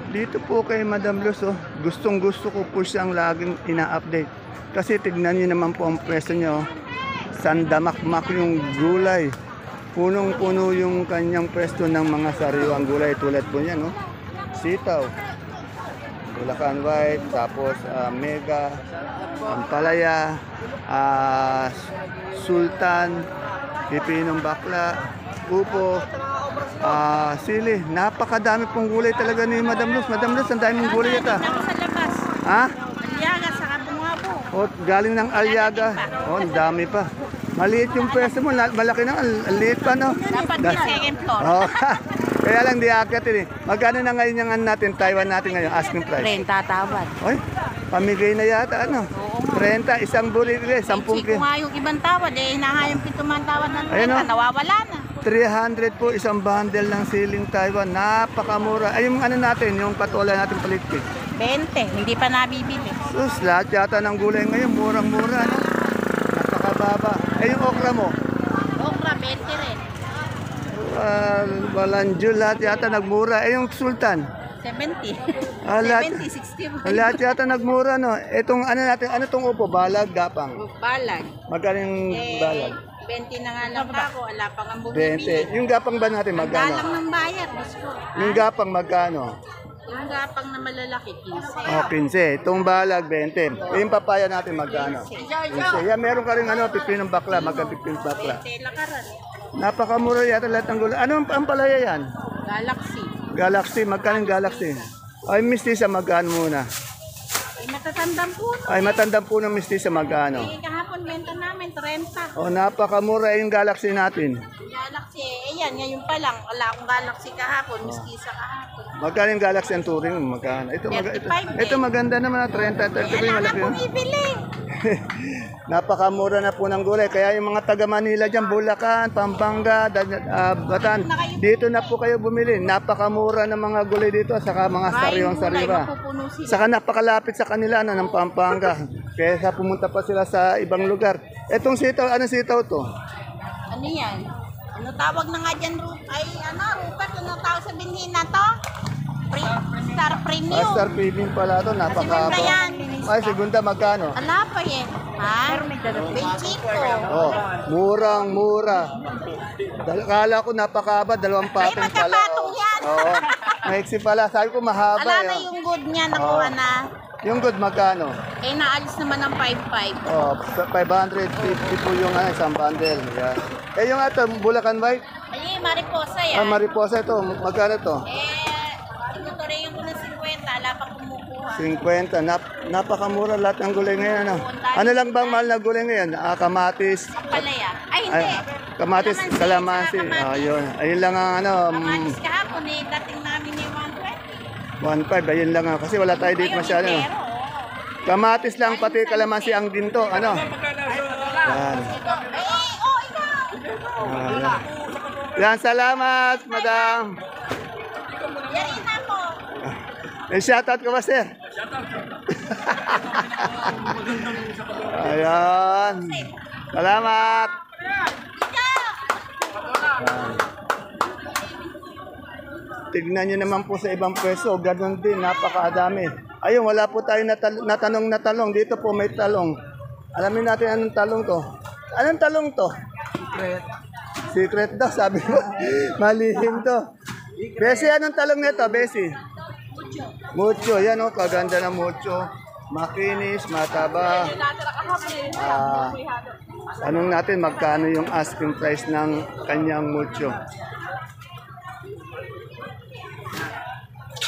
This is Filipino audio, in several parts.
Dito po kay Madam Luz, oh, gustong gusto ko po siyang laging ina-update. Kasi tignan niyo naman po ang pwesto niya, oh. Sandamakmak yung gulay. Punong-puno yung kanyang pwesto ng mga sariwang gulay tulad po niyan, no? Sitaw, Bulacan White, tapos Mega, Ampalaya, Sultan, Pipinong Bakla, Upo, sili. Napakadami pong gulay talaga ni Madam Luz. Madam Luz, ang daming gulay ito. Sa labas. Ha? Aliaga sa Kabungabo. O, galing ng Aliaga. O, ang dami pa. Maliit yung pwesto mo. Malaki na. Ang liit pa, no? Dapat may second floor. Oh, kaya lang di akitin eh. Magkano na ngayon yung natin, Taiwan natin ngayon, asking price? Renta tawad. Oy, pamigay na yata, ano? 30, isang bulig, 10 Hindi ko nga yung ibang tawad eh. Hinahayang pituman tawad ng Ayun, 30. oh. Nawawala na. 300 po isang bundle ng siling Taiwan. Napakamura. Ay, yung ano natin, yung patola natin palitpik. 20. Hindi pa nabibili. Sus, lahat yata ng gulay ngayon, murang-mura, no? Napakababa. Ay, yung okra mo? Okra, 20 rin. Balanjul, lahat yata nagmura. Ay, yung sultan? 70. Lahat, 70, 60. lahat yata nagmura, no? Itong ano natin, ano tong upo? Balag, gapang. Balag. Magkano yung balag? 20 na nga lang pa ako. Wala pang ang bumibili. 20. Yung gapang ba natin, Dalang magkano? ng bayad. Gusto. Yung gapang magkano? Yung gapang na malalaki, 15. Oh, 15. Itong balag, 20. Yung papaya natin, magkano? 15. Yan, meron ka rin ano, pipinong bakla, magkano pipinong bakla. Lakaran. Napakamura yata lahat ng gulay. Ano ang palaya yan? Galaxy. Galaxy, magkano yung Galaxy? Ay, mistisa, magkano muna? Matatandang po. Ay, matandang po ng mistisa, magkano? Kahapon benta namin, 30. Oh, napakamura yung Galaxy natin. Galaxy, yan, ngayon pa lang. Wala akong Galaxy kahapon, miskisa kahapon. Magkano yung Galaxy ang touring? Magkano? Ito, ito maganda naman, 30, 30 yung Wala malaki. na bumibili. Napakamura na po ng gulay. Kaya yung mga taga Manila dyan, Bulacan, Pampanga, Batan, dito na po kayo bumili. Napakamura ng mga gulay dito, saka mga sariwang sariwa. Saka napakalapit sa kanila na ng Pampanga. Kaya sa pumunta pa sila sa ibang lugar. Etong sitaw, ano sitaw to? Ano yan? Ano tawag na nga dyan, Rupert, ano tawag sa binhin na to? Star Premium. Star Premium pala to, napakaba. Segunda yan. Ay, segunda magkano? Ala pa yan. Ha? Benchiko. Oh, murang-mura. Kala ko napakaba, dalawang Ay, patong pala. magkapatong yan. Oo, maiksi pala. Sabi ko mahaba. Ala na eh. yung good niya, nakuha na. Yung good magkano? Eh, naalis naman ng 5.5. Oh, 550 po yung isang bundle. Yan. Eh, yung ito, Bulacan White? Ay, mariposa Ah, yan. mariposa ito. Magkano to? Tinutuloy ko ng 50, ala pa kumukuha. 50. Napakamura lahat ng gulay ngayon. Ano? Ano lang bang mahal na gulay ngayon? Kamatis. Palaya. Ay, hindi. Kamatis, kalamansi. Ayun. Ayun lang ang ano. Kamatis kahapon eh, dating namin ni 1.5. Ayun lang ang. Kasi wala tayo dito masyado. Pero, Kamatis lang, pati kalamansi ang ginto. Ano? Yan. ikaw. Yan, salamat, madam. Yarin na po. May shoutout ka ba, sir? Ayan. Salamat. Tignan nyo naman po sa ibang pwesto, ganun din, napakadami. Ayun, wala po tayo natanong na talong. Dito po may talong. Alamin natin anong talong to. Anong talong to? Secret. Secret daw, sabi ko. Malihim to. Besi, anong talong nito, Besi? Mucho. Yan o, kaganda na mucho. Makinis, mataba. Anong natin, magkano yung asking price ng kanyang mucho?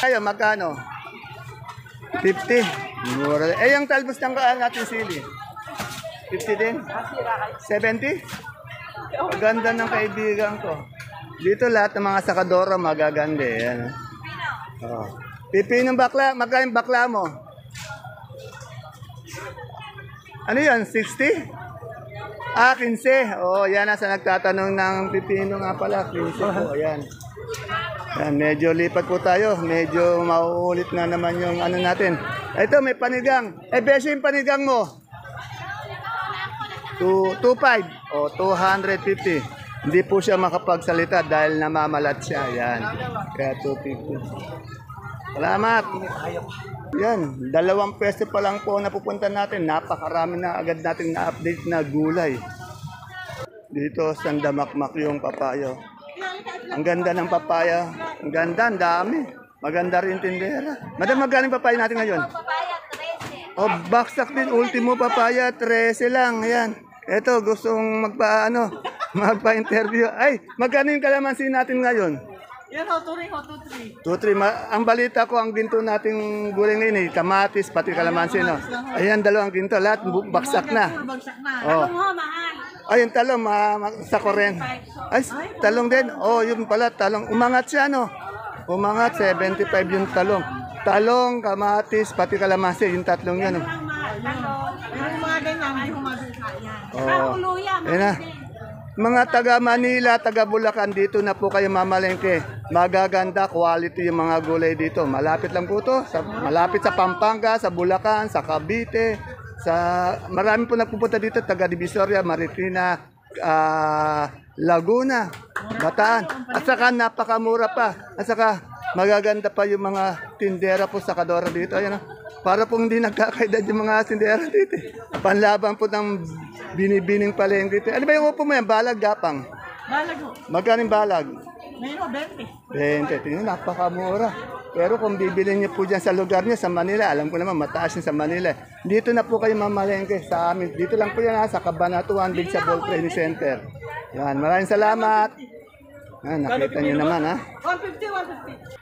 Ayo, magkano? 50. Mura. Eh, yung talbos ng natin sili. 50 din? 70? Ganda ng kaibigan ko. Dito lahat ng mga sakadora magaganda. Yan. Oh. Pipinong bakla. Magkano yung bakla mo? Ano yan? 60? 15. Oh, yan nasa nagtatanong ng pipino nga pala. 15 po. Ayan. Yan, medyo lipat po tayo. Medyo mauulit na naman yung ano natin. Ito, may panigang. Eh, beso yung panigang mo? 2.5 o 250. Hindi po siya makapagsalita dahil namamalat siya. Yan. Kaya 250. Salamat. Yan, dalawang pwesto pa lang po napupunta natin. Napakarami na agad natin na-update na gulay. Dito, sandamakmak yung papayo. Ang ganda ng papaya. Ang ganda, ang dami. Maganda rin tindera. Madam, magkano yung papaya natin ngayon? Papaya, 13. Oh, baksak din. Ultimo papaya, 13 lang. Ayan. Ito, gustong magpa-interview. Ay, magkano yung kalamansi natin ngayon? Yan ho, turing ho, 2-3. 2-3. Ang balita ko, ang ginto nating gulay ngayon, kamatis, pati kalamansi, no? Ayan, dalawang ginto. Lahat baksak na. Bagsak na. Oh. Ano mo, mahal? Ay, yung talong, sa koren. Ay, talong din. Oh, yun pala, talong. Umangat siya, no? Umangat, 75 yung talong. Talong, kamatis, pati kalamansi, yung tatlong yan, no? Ang mahal, talong. Pero yung mga ganyan, hindi humabisa yan. Oh. Luya, Ayan na. Mga taga Manila, taga Bulacan, dito na po kayo mamalengke. Magaganda, quality yung mga gulay dito. Malapit lang po to. Malapit sa Pampanga, sa Bulacan, sa Cavite. Marami po nagpupunta dito, taga Divisoria, Marikina, Laguna, Bataan. At saka napakamura pa. At saka magaganda pa yung mga tindera po sa Kadora dito. Ayan, para pong hindi nagkakaedad yung mga tindera dito. Panlaban po ng binibining palengke dito. Ano ba yung upo mo yan? Balag, gapang? Balag ho. Magkano yung balag? Ngayon ho, 20. 20. Tingnan, napakamura. Pero kung bibili niyo po dyan sa lugar niyo, sa Manila, alam ko naman, mataas yun sa Manila. Dito na po kayo mamalengke sa amin. Dito lang po yan, sa Cabanatuan Vegetable Training Center. Yan, maraming salamat. Yan, nakita niyo naman, ha? 150, 150.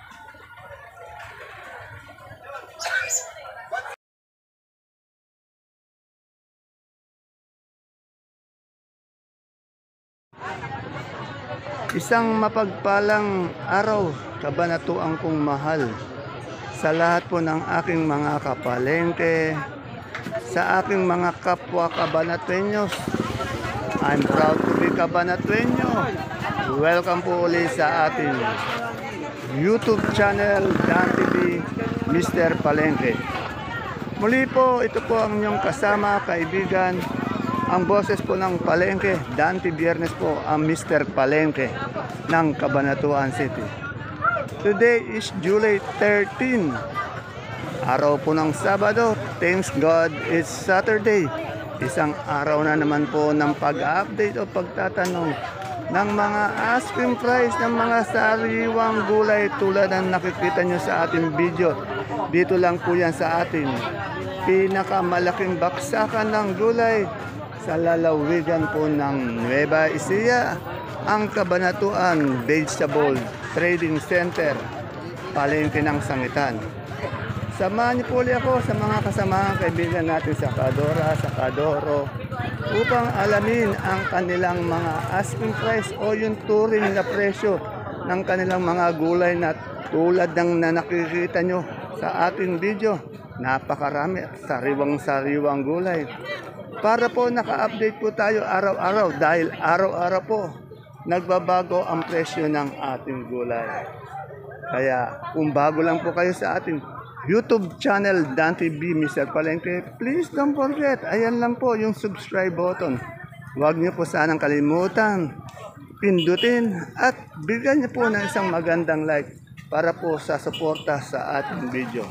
Isang mapagpalang araw, kabanatuan kong mahal. Sa lahat po ng aking mga kapalengke, sa aking mga kapwa kabanatuenyos, I'm proud to be kabanatuenyo. Welcome po ulit sa ating YouTube channel, Dan TV, Mr. Palengke. Muli po, ito po ang inyong kasama, kaibigan, ang boses po ng Palengke, Dante Biernes po, ang Mr. Palengke ng Cabanatuan City. Today is July 13, araw po ng Sabado. Thanks God, it's Saturday. Isang araw na naman po ng pag-update o pagtatanong ng mga asking price ng mga sariwang gulay tulad ng nakikita nyo sa ating video. Dito lang po yan sa ating pinakamalaking baksakan ng gulay sa lalawigan po ng Nueva Ecija, ang Cabanatuan Vegetable Trading Center, palengke ng Sangitan. Samahan niyo po ulit ako sa mga kasamahan kaibigan natin sa Kadora, sa Kadoro, upang alamin ang kanilang mga asking price o yung turing na presyo ng kanilang mga gulay na tulad ng na nakikita nyo sa ating video. Napakarami, sariwang-sariwang gulay. Para po naka-update po tayo araw-araw dahil araw-araw po nagbabago ang presyo ng ating gulay. Kaya kung bago lang po kayo sa ating YouTube channel Dante B. Mr. Palengke, please don't forget, ayan lang po yung subscribe button. Huwag niyo po sanang kalimutan, pindutin at bigyan niyo po ng isang magandang like para po sa suporta sa ating video.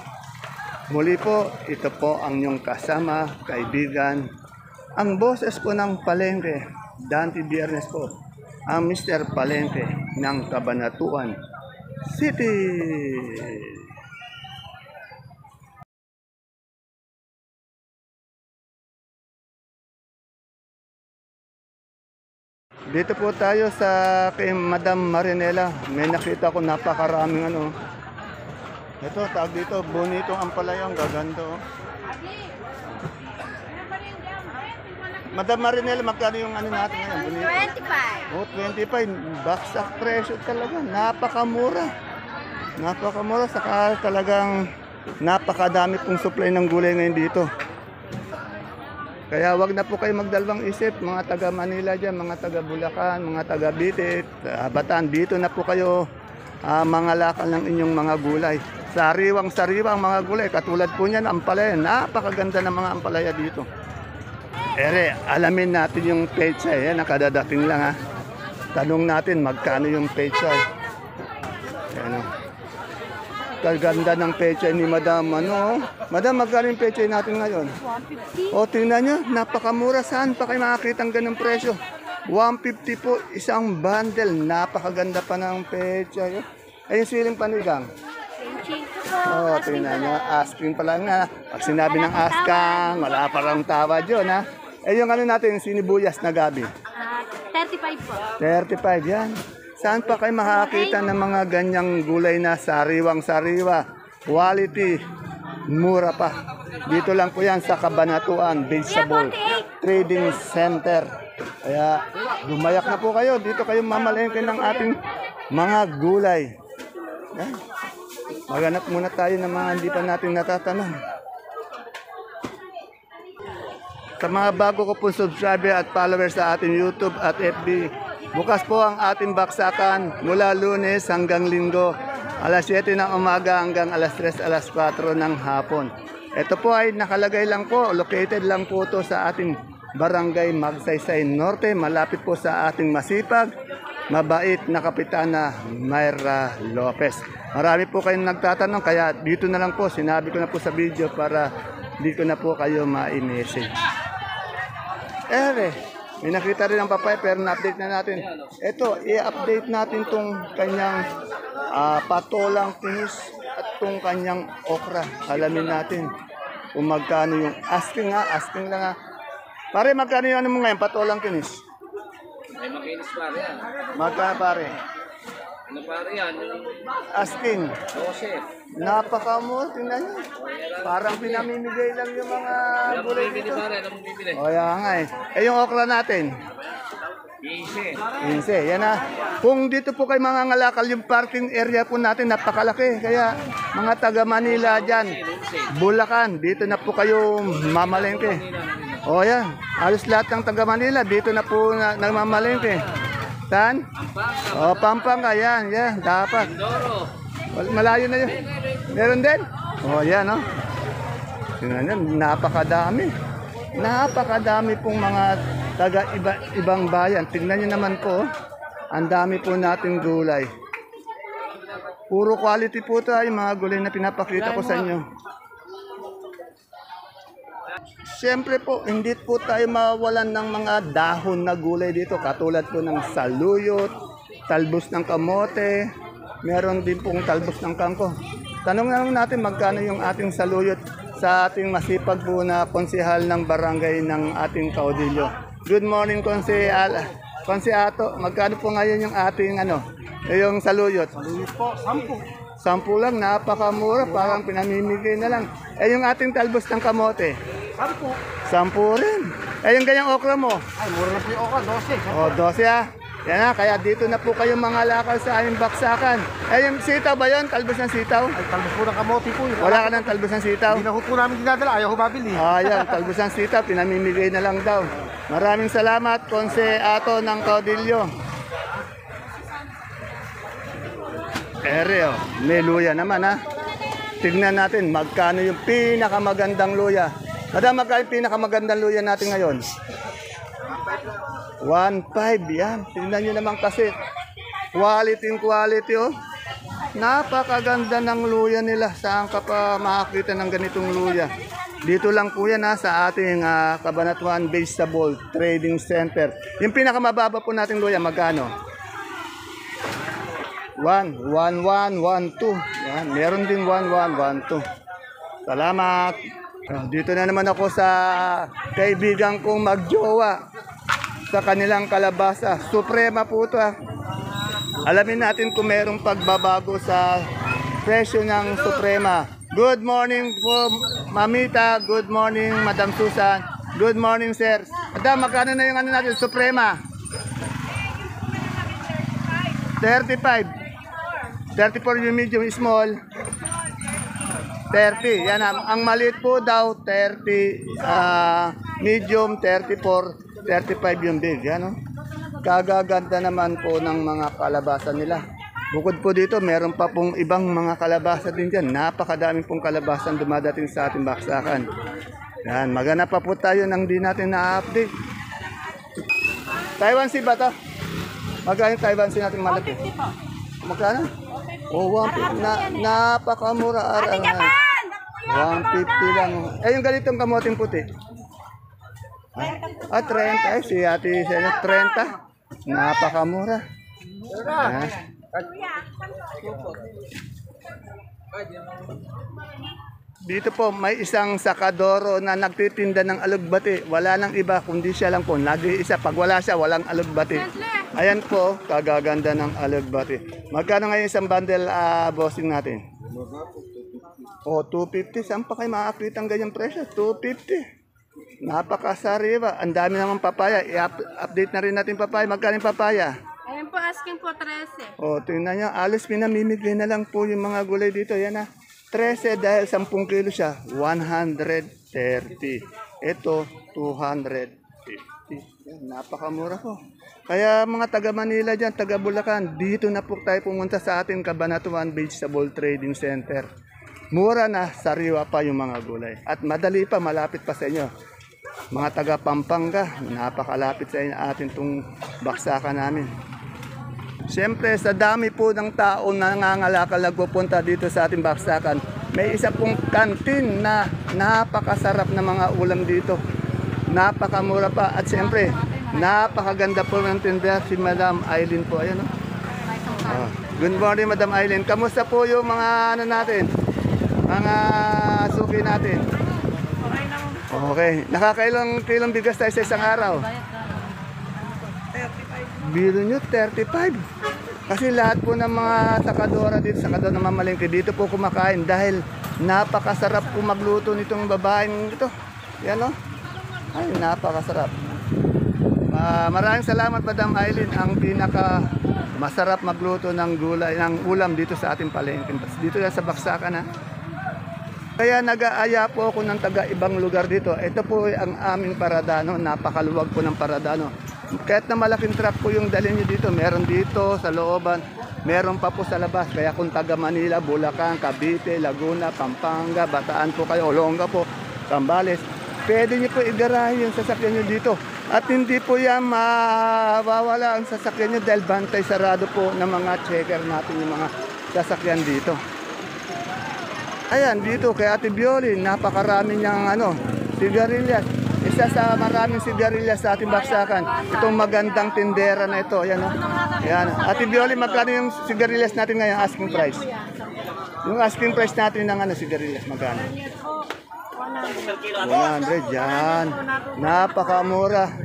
Muli po, ito po ang inyong kasama, kaibigan, ang boses po ng Palengke, Dante Biernes po, ang Mr. Palengke ng Cabanatuan City. Dito po tayo sa kay Madam Marinela. May nakita ko napakaraming ano. Ito, tawag dito, bonito ang palaya, ang gaganda. Oh. Madam Marinela, magkano yung ano natin ngayon? Bonito? 25. Oh, 25. Baksak presyo talaga. Napakamura. Napakamura. Saka talagang napakadami pong supply ng gulay ngayon dito. Kaya wag na po kayo magdalawang isip, mga taga Manila dyan, mga taga Bulacan, mga taga Bitit, Bataan. Dito na po kayo mga lakal ng inyong mga gulay. Sariwang-sariwang mga gulay. Katulad po niyan, ampalaya. Napakaganda ng mga ampalaya dito. Ere, alamin natin yung pechay. Nakadadating lang ha. Tanong natin magkano yung pechay. Ayan o. Kaganda ng pechay ni Madam. Ano? Madam, magkano yung pechay natin ngayon? 150. O, tingnan nyo, napakamura. Saan pa kayo makakita ang ganung presyo? 150 po, isang bundle. Napakaganda pa ng pechay. Ay, yung siling panigang. Oh, tingnan nyo. Asking pa lang na. Pag sinabi ng askang, wala pa lang tawad yun, ha? Eh, yung ano natin, sinibuyas na gabi. 35 po. 35, yan. Saan pa kayo makakita ng mga ganyang gulay na sariwang-sariwa? Quality, mura pa. Dito lang po yan sa Cabanatuan Vegetable Trading Center. Kaya lumayak na po kayo. Dito kayo mamalengke ng ating mga gulay. Yan. Maghanap muna tayo ng mga hindi pa natin natatanong. Sa mga bago ko po subscriber at followers sa ating YouTube at FB, bukas po ang ating baksakan mula Lunes hanggang Linggo, alas 7 ng umaga hanggang alas 3, alas 4 ng hapon. Ito po ay nakalagay lang po, located lang po to sa ating Barangay Magsaysay Norte, malapit po sa ating masipag, mabait na Kapitana Mayra Lopez. Marami po kayong nagtatanong, kaya dito na lang po, sinabi ko na po sa video para di ko na po kayo ma-message. May nakita rin ang papaya pero na-update na natin. Ito, i-update natin tong kanyang patolang tinis at tong kanyang okra. Alamin natin kung magkano yung asking lang ha. Pare, magkano yung ano mo ngayon, patolang tinis? May makinis pare yan. Magkano pare? Ano pare yan? Asking. 12. Napakamura, tingnan nyo. Parang pinamimigay lang yung mga Alam mo gulay bibili dito. pare, alam mo bibili. O yan nga eh. Eh yung okra natin? 15. 15, yan na. Kung dito po kayo mga ngalakal, yung parking area po natin napakalaki. Kaya mga taga Manila dyan, Bulacan, dito na po kayo mamalengke. O yan, halos lahat ng taga Manila, dito na po nagmamalengke. Saan? O, Pampanga, yan, dapat. Doro. Malayo na yun. Meron din? O, yan, o. Tingnan yan, napakadami. Napakadami pong mga ibang bayan. Tingnan nyo naman po, ang dami po nating gulay. Puro quality po tayo, mga gulay na pinapakita ko sa inyo. Siyempre po, hindi po tayo mawalan ng mga dahon na gulay dito. Katulad po ng saluyot, talbos ng kamote, meron din pong talbos ng kangko. Tanong lang natin magkano yung ating saluyot sa ating masipag po na konsehal ng barangay ng ating Caudillo. Good morning, Konseato. Magkano po ngayon yung ating yung saluyot? Saluyot po, 10. 10 lang, napakamura, parang pinamimigay na lang. Eh yung ating talbos ng kamote? 10 rin. Eh yung ganyang okra mo? Ay, mura na po yung okra, 12. O, 12 ah. Yan na, kaya dito na po kayo mga lakal sa aming baksakan. Eh yung sitaw ba yun? Talbos ng sitaw? Ay, talbos po ng kamote po. Wala ka ng talbos ng sitaw? Hindi na po namin dinadala, ayaw ko mabili. Yan, talbos ng sitaw, pinamimigay na lang daw. Maraming salamat, Konseato ng Caudillo. Ere, may luya naman ha. Tignan natin magkano yung pinakamagandang luya. Madam, magkano yung pinakamagandang luya natin ngayon? 1.5, yan. Tignan nyo naman kasi. Quality oh. Napakaganda ng luya nila. Saan ka pa makakita ng ganitong luya? Dito lang po yan sa ating Cabanatuan Vegetable Trading Center. Yung pinakamababa po nating luya, magkano? 1, 1, 1, 1, 2. Yan, meron din 1, 1, 1, 2. Salamat. Dito na naman ako sa kaibigan kong magjowa sa kanilang kalabasa. Suprema po ito. Alamin natin kung merong pagbabago sa presyo ng Suprema. Good morning po, Mamita. Good morning, Madam Susan. Good morning, sir. Madam, magkano na yung natin, Suprema? 35. 34 yung medium, small. 30. Yan, ang maliit po daw, 30. Medium, 34. 35 yung big. Yan, kagaganda naman po ng mga kalabasa nila. Bukod po dito, meron pa pong ibang mga kalabasa din dyan. Napakadaming pong kalabasan dumadating sa ating baksakan. Yan, maghanap pa po tayo nang di natin na-update. Taiwan Sea ba ito? Magkano Taiwan Sea natin malaki? 50 po. Magkano? Oh, 150. Napakamura. Ate Japan! 150 lang. Eh, yung ganitong kamoting puti. 30. Ay, si Ate Sena, 30. Napakamura. Ah. Dito po, may isang sakadoro na nagtitinda ng alugbati. Wala nang iba, kundi siya lang po. Nag-iisa. Pag wala siya, walang alugbati. Ayan po, kagaganda ng alugbati. Magkano ngayon isang bundle bossing natin? O, 250. Saan pa kayo makakita ang ganyang presyo? 250. Napakasariwa. Ang dami naman papaya. I-update na rin natin papaya. Magkano yung papaya? Ayun po, asking po 13. O, tingnan nyo. Alos pinamimigay na lang po yung mga gulay dito. Yan na. 13 dahil 10 kilo siya. 130. Ito, 250. Yan, napakamura po. Kaya mga taga Manila dyan, taga Bulacan, dito na po tayo pumunta sa ating Cabanatuan Vegetable Trading Center. Mura na, sariwa pa yung mga gulay. At madali pa, malapit pa sa inyo. Mga taga Pampanga, napakalapit sa inyo atin itong baksakan namin. Siyempre, sa dami po ng tao na nangangalakal nagpupunta dito sa ating baksakan, may isa pong kantin na napakasarap na mga ulam dito. Napakamura pa. At siyempre, napakaganda po ng tindahan si Madam Aileen po. Ayan, oh. Good morning, Madam Aileen. Kamusta po yung mga ano natin? Mga suki natin? Okay. Nakakailang kilong bigas tayo sa isang araw? Biro nyo, 35. Kasi lahat po ng mga sakadora dito, sakadora ng mamalengke, dito po kumakain dahil napakasarap po magluto nitong babaeng ito. Yan o. Ay, napakasarap. Maraming salamat, Madam Aileen. Ang pinaka masarap magluto ng gulay, ng ulam dito sa ating palengke. Dito yan sa baksakan, ha. Kaya nag-aaya po ako ng taga-ibang lugar dito. Ito po ang aming Paradano. Napakaluwag po ng Paradano. Kahit na malaking truck po yung dalhin nyo dito, meron dito sa looban, meron pa po sa labas. Kaya kung taga Manila, Bulacan, Cavite, Laguna, Pampanga, Bataan po kayo, Olonga po, Zambales, pwede nyo po igarahe yung sasakyan nyo dito. At hindi po yan mawawala ang sasakyan nyo dahil bantay sarado po ng mga checker natin yung mga sasakyan dito. Ayan, dito kay Ate Bioli, napakarami niyang sigarilyas. Isa sa maraming sigarilyas sa ating baksakan. Itong magandang tindera na ito. Ayan, ayan. Ate Bioli, magkano yung sigarilyas natin ngayon, asking price? Yung asking price natin ng sigarilyas, magkano? 100, yan. Napakamura.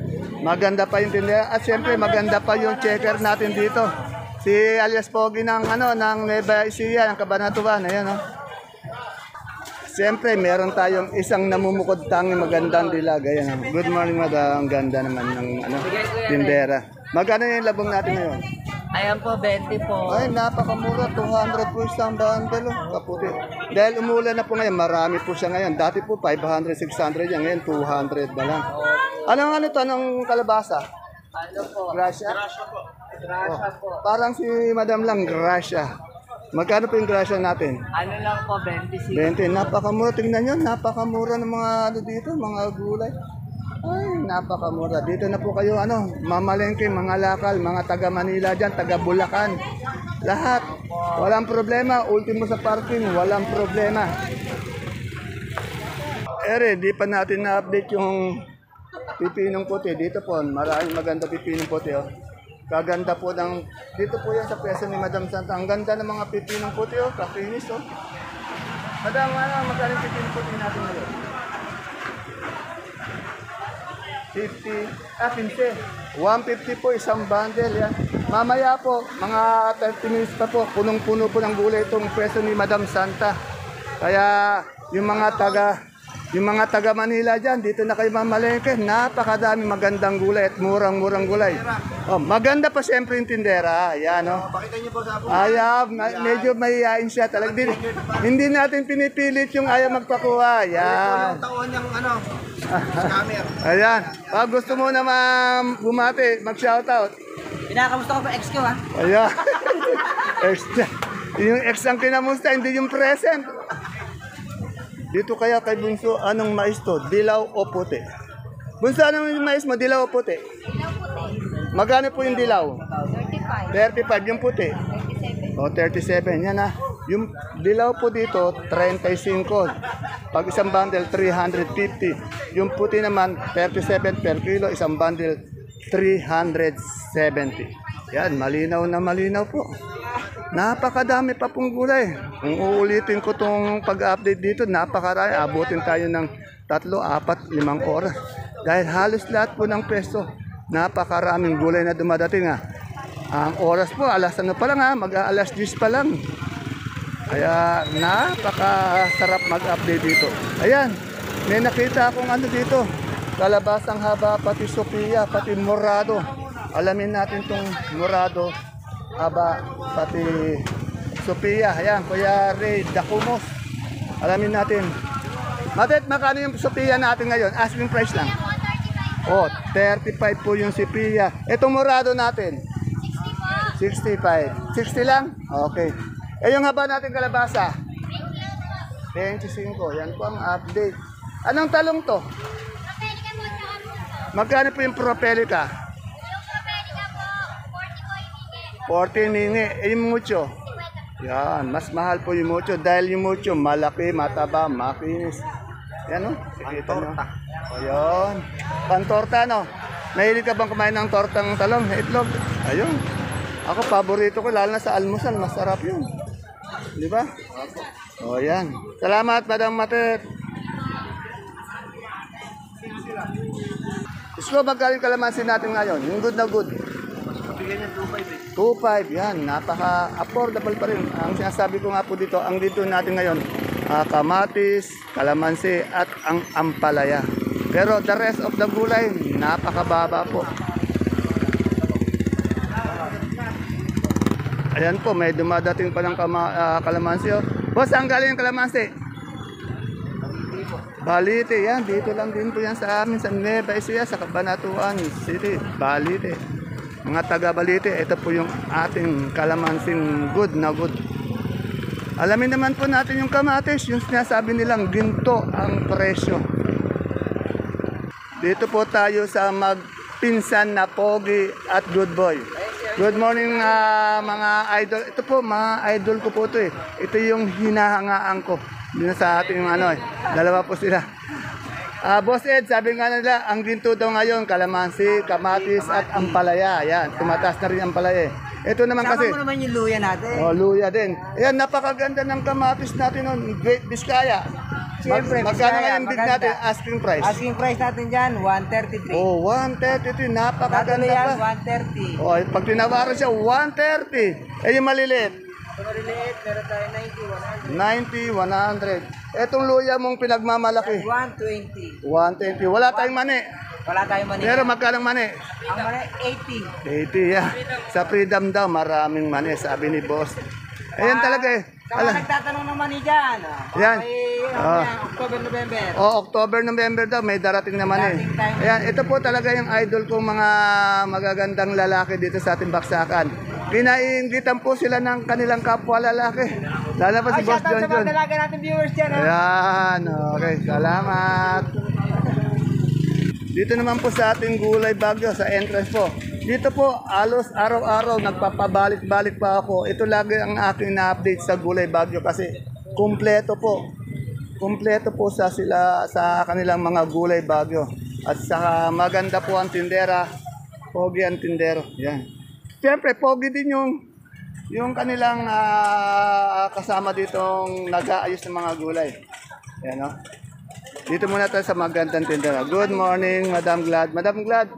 Maganda pa yung tindera. At siyempre, maganda pa yung checker natin dito. Si alias Pogi ng Nueva Ecija, ng Cabanatuan. Ayan, siyempre, meron tayong isang namumukod tanging magandang dilag. Ayan. Good morning, madam. Ang ganda naman ng tindera. Magkano yung labong natin ngayon? Ayan po, 20 po. Ay, napakamura. 200 po isang bundle. Kaputi. Dahil umulan na po ngayon, marami po siya ngayon. Dati po, 500, 600 yan. Ngayon, 200 ba lang? Anong to? Anong kalabasa? Ano po? Gracia? Gracia po. Parang si madam lang, Gracia. Magkano po yung grasya natin? Ano lang po, 26. 20. Napakamura. Tingnan nyo, napakamura ng mga dito, mga gulay. Ay, napakamura. Dito na po kayo, mamalengke, mga lakal, mga taga Manila dyan, taga Bulacan. Lahat. Walang problema. Ultimo sa parking, walang problema. Di pa natin na-update yung pipinong puti. Dito po, maraming maganda pipinong puti, Kaganda po dito po yan sa pwesto ni Madam Santa. Ang ganda ng mga pipinong puti, kapinis, Madam, magkano yung pipinong puti natin ngayon? 50, 150 po isang bundle, yan. Mamaya po, mga 30 minutes pa po, punong-puno po ng gulay itong pwesto ni Madam Santa. Kaya, yung mga taga Manila dyan, dito na kayo mamalengke. Napakadami magandang gulay at murang-murang gulay. Maganda pa siyempre yung tindera. Ayan, Pakita niyo po sa ako. medyo mahihain siya talaga. Hindi natin pinipilit yung ayaw magpakuha. Ayan. Yung taon niyang scammer. Ayan. Pag gusto mo naman bumati, mag-shoutout. Pinakamusta ko pa ex ko, ha? Ayan. Yung ex ang kinamusta, hindi yung present. Dito kaya kay Bunso, anong mais to? Dilaw o puti? Bunso, anong yung mais mo? Dilaw o puti? Dilaw puti. Magkano po yung dilaw? 35. 35. Yung puti? 37. O, 37. Yan ha. Yung dilaw po dito, 35. Pag isang bundle, 350. Yung puti naman, 37 per kilo. Isang bundle, 370. Yan, malinaw na malinaw po. Napakadami pa pong gulay. Kung uulitin ko itong pag-update dito, napakarami. Abutin tayo ng 3, 4, 5 oras. Dahil halos lahat po ng peso, napakaraming gulay na dumadating ha. Ang oras po, alas ano pa lang ha, mag-aalas 10 pa lang. Kaya napakasarap mag-update dito. Ayan, may nakita akong ano dito. Kalabasang haba, pati Sophia, pati Morado. Alamin natin itong Morado, haba, pati Sophia. Ayan, Kuya Ray Dacumos. Alamin natin. Matet, makano yung Sophia natin ngayon? Asking price lang. Oh, 35 po yung Sophia. Itong Morado natin? 65. 60 lang? Okay. Eh yung haba natin kalabasa? 25. Yan po ang update. Anong talong to? Magkano po yung propelica? Yung propelica po, 40 po 40 yung mingi. Eh yung mucho? Yan, mas mahal po yung mucho dahil yung mucho malaki, mataba, makinis. Yan o. Pantorta. O yun. Pantorta no. Mahilig ka bang kumain ng tortang talong, itlog? Ayun. Ako, paborito ko, lalo na sa almusal, masarap yun. Di ba? O yan. Salamat, Madam Matet. Gusto magkaling kalamansin natin ngayon. Yung good na good. Bigyan niya 2.5 2.5, yan. Napaka-affordable pa rin. Ang sinasabi ko nga po dito, ang dito natin ngayon, kamatis, kalamansi, at ang ampalaya. Pero the rest of the gulay, napakababa po. Ayan po, may dumadating pa ng kalamansi. Oh. Boss, saan galing yung kalamansi? Balite, yan. Dito lang din po yan sa amin, sa Nueva Ecija, sa Cabanatuan City. Balite. Mga taga Balite, ito po yung ating kalamansing good na good. Alamin naman po natin yung kamatis, yung sinasabi nilang ginto ang presyo. Dito po tayo sa magpinsan na Pogi at Good Boy. Good morning mga idol. Ito po, mga idol ko po ito eh. Ito yung hinahangaan ko. Dito sa ating dalawa po sila. Boss Ed, sabi nga nila, ang ginto daw ngayon, kalamansi, kamatis at ampalaya. Yan, tumataas na rin ang ampalaya. Ito naman kasi... Sama mo naman yung luya natin. Oh, luya din. Ayan, napakaganda ng kamatis natin nun. Great Vizcaya. Siyempre, Magkano Vizcaya, ngayon big maganda. natin? Asking price. Asking price natin dyan, 133. Oh, 133. Napakaganda Natuloy yan, pa. 130. Oh, pag tinawaran siya, 130. Eh, yung maliliit, Kung maliliit, meron tayo 90, 100. 90, 100. Etong luya mong pinagmamalaki, 120. 120. Wala tayong mani. Wala tayong mani. Pero magkano mani? Ang mani, 80. 80, yeah. Sa Freedom daw, maraming mani, sabi ni boss. Ayan talaga eh. Sa mga nagtatanong ng mani dyan. Yan. October, November. Oh, October, November daw, may darating naman eh. Darating tayo. Ayan, ito po talaga yung idol kong mga magagandang lalaki dito sa ating baksakan. Pinaiingitan po sila ng kanilang kapwa lalaki. Lalo pa si Boss Shoutout John sa mga John. dalaga natin viewers dyan. Ayan, okay, salamat. Dito naman po sa ating gulay Bagyo, sa entrance po. Dito po, alos araw-araw nagpapabalik-balik pa ako. Ito lagi ang aking na-update sa gulay Bagyo kasi kumpleto po. Kumpleto po sa kanilang mga gulay Bagyo. At saka maganda po ang tindera, pogi ang tindero. Yan. Siyempre, pogi din yung kanilang kasama ditong nag-aayos ng mga gulay. Yan o. Dito muna tayo sa magandang tindera. Good morning, Madam Glad. Madam Glad,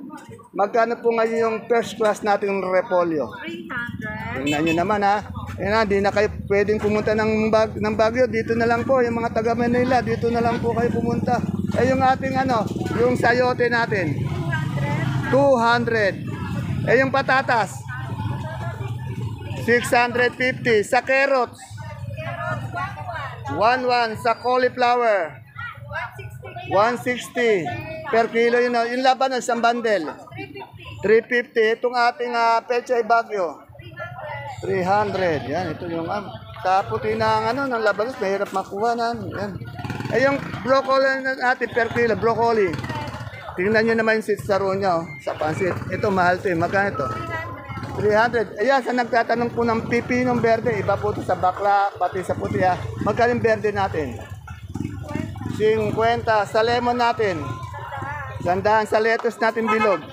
magkano po ngayon yung first class natin repolyo? 300. Tingnan nyo naman ha. Yan, di na kayo pwedeng pumunta ng Baguio. Dito na lang po, yung mga taga Manila, dito na lang po kayo pumunta. Eh yung ating yung sayote natin. 200. Eh yung patatas. 650. Sa carrots. 11. Sa cauliflower. 160 per kilo yun. Yung laban ng isang bundle. 350. Itong ating pechay Baguio. 300. Yan, ito yung sa puti ng ng labanos, mahirap makuha na. Yan. Eh yung broccoli natin per kilo, broccoli. Tingnan nyo naman yung sitsaro niya sa pansit. Ito mahal to eh. Magkano ito? 300. Ayan, sa nagtatanong po ng pipinong berde, iba po ito sa bakla, pati sa puti ha. Magkano yung berde natin? 50. Sa lemon natin? 100. Sa lettuce natin bilog?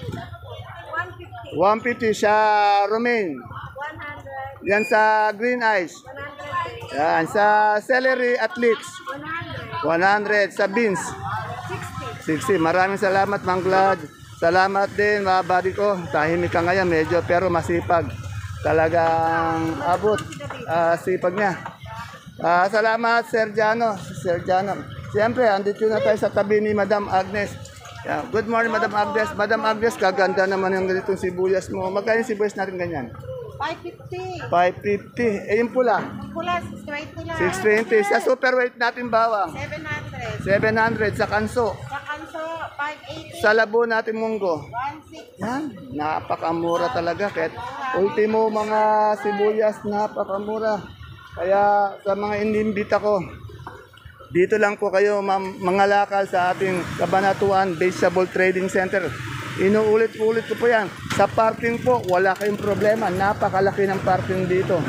150. Sa romaine? 100. Yan sa green ice? 100. Yan. Sa celery at leeks? 100. Sa beans? 60. Maraming salamat, Mang Glad. Salamat din, mga buddy ko. Tahimik ka ngayon, medyo, pero masipag. Talagang abot. Sipag niya. Salamat, Sir Jano. Sir Jano. Siyempre, andito na tayo sa tabi ni Madam Agnes. Yeah. Good morning, Madam Agnes. Madam Agnes, kaganda naman yung ganitong sibuyas mo. Magkano yung sibuyas natin ganyan? 550. 550. Eh, yung pula? Pula, 620 lang. 620. Sa super weight natin bawang? 700. 700. Sa kanso? Sa kanso, 580. Sa labo natin munggo? 16. Yan, napakamura talaga. Kahit ultimo mga sibuyas, napakamura. Kaya sa mga inimbita ko, dito lang po kayo mga lakal sa ating Cabanatuan Vegetable Trading Center. Inuulit-ulit ko po yan. Sa parking po, wala kayong problema. Napakalaki ng parking dito.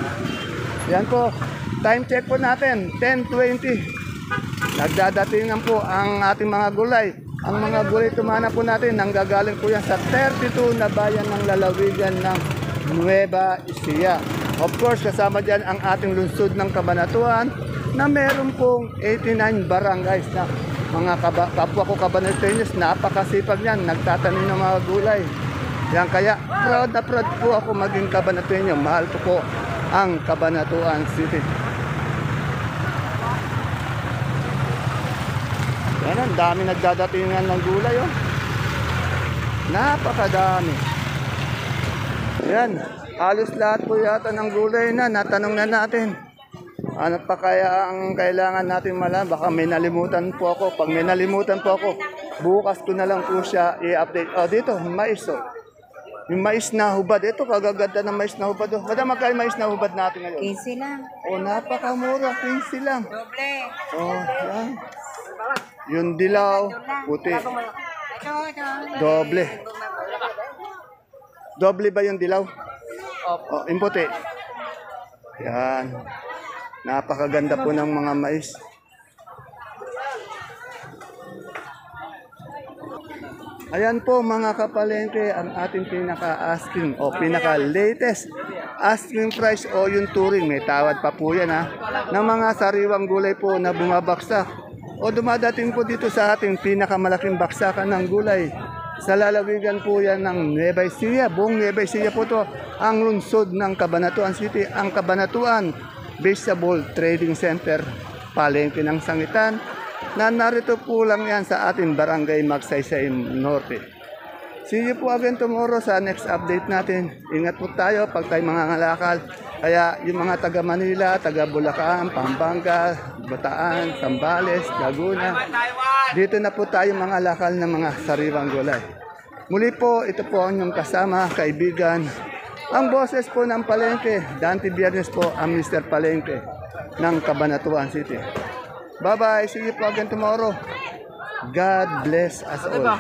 Yan po. Time check po natin, 10:20. Nagdadatingan po ang ating mga gulay. Ang mga gulay tumana po natin, nanggagaling po yan sa 32 na bayan ng lalawigan ng Nueva Ecija. Of course, kasama dyan ang ating lungsod ng Cabanatuan na meron pong 89 barangays na mga kapwa ko Cabanatueños, napakasipag niyan, nagtatanim ng mga gulay. Yan kaya proud na proud po ako maging Cabanatueño. Mahal ko po ang Cabanatuan City. Yan, ang dami nagdadatingan ng gulay, oh. Napakadami. Yan, halos lahat po yata ng gulay na natanong na natin. Ano pa kaya ang kailangan natin malaman? Baka may nalimutan po ako. Pag may nalimutan po ako, bukas ko na lang po siya i-update. Oh, dito, mais, oh. Yung mais na hubad. Ito, kagaganda ng mais na hubad, oh. Madam, magkano mais na hubad natin ngayon? 15 lang. Oh, napakamura. 15 lang. Doble. Oh, yan. Yung dilaw, puti. Ito. Doble. Doble ba yung dilaw? Oh, yung puti. Yan. Napakaganda po ng mga mais. Ayan po mga kapalengke ang ating pinaka-asking o pinaka-latest asking price o yung touring. May tawad pa po yan ha. Ng mga sariwang gulay po na bumabaksak o dumadating po dito sa ating pinakamalaking baksakan ng gulay. Sa lalawigan po yan ng Nueva Ecija. Buong Nueva Ecija po to ang lungsod ng Cabanatuan City. Ang Cabanatuan Vegetable Trading Center, palengke ng Sangitan, na narito po lang yan sa ating barangay Magsaysay Norte. See you po again tomorrow sa next update natin. Ingat po tayo pag tayo mga ngalakal. Kaya yung mga taga Manila, taga Bulacan, Pampanga, Bataan, Zambales, Laguna, dito na po tayo mga lakal ng mga sariwang gulay. Muli po, ito po ang inyong kasama, kaibigan, ang boses po ng Palengke, Dante Biernes po ang Mr. Palengke ng Cabanatuan City. Bye-bye. See you po again tomorrow. God bless us all.